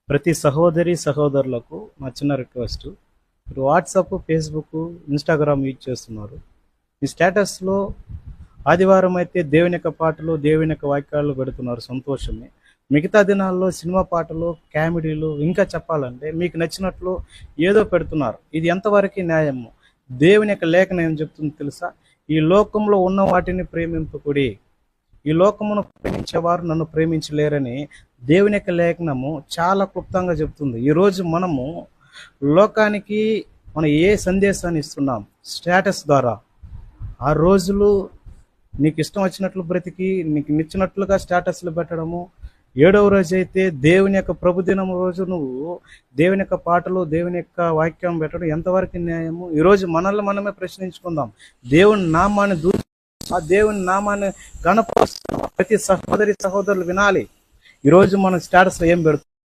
ప్రతి సహోదరి సహోదరులకు నా చిన్న రిక్వెస్ట్, మీరు వాట్సాప్, ఫేస్బుక్, ఇన్స్టాగ్రామ్ యూజ్ చేస్తున్నారు. మీ స్టేటస్లో ఆదివారం అయితే దేవుని యొక్క పాటలు, దేవుని యొక్క వాక్యాలు పెడుతున్నారు, సంతోషమే. మిగతా దినాల్లో సినిమా పాటలు, కామెడీలు, ఇంకా చెప్పాలంటే మీకు నచ్చినట్లు ఏదో పెడుతున్నారు. ఇది ఎంతవరకు న్యాయము? దేవుని యొక్క లేఖనం ఏం చెప్తుంది తెలుసా? ఈ లోకంలో ఉన్న వాటిని ప్రేమింపకుడి, ఈ లోకమును ప్రేమించేవారు నన్ను ప్రేమించలేరని దేవుని యొక్క లేఖనము చాలా క్లుప్తంగా చెప్తుంది. ఈరోజు మనము లోకానికి మనం ఏ సందేశాన్ని ఇస్తున్నాం? స్టేటస్ ద్వారా. ఆ రోజులు నీకు ఇష్టం వచ్చినట్లు బ్రతికి నీకు నచ్చినట్లుగా స్టేటస్లు పెట్టడము. 7వ రోజు అయితే దేవుని యొక్క ప్రభుదినం రోజు నువ్వు దేవుని యొక్క పాటలు, దేవుని యొక్క వాక్యం పెట్టడం ఎంతవరకు న్యాయము? ఈరోజు మనల్ని మనమే ప్రశ్నించుకుందాం. దేవుని నామాన్ని ఆ దేవుని నామాన్ని గణపరుస్తున్నాం. ప్రతి సహోదరి సహోదరులు వినాలి. ఈరోజు మన స్టేటస్లో ఏం పెడుతున్నాం?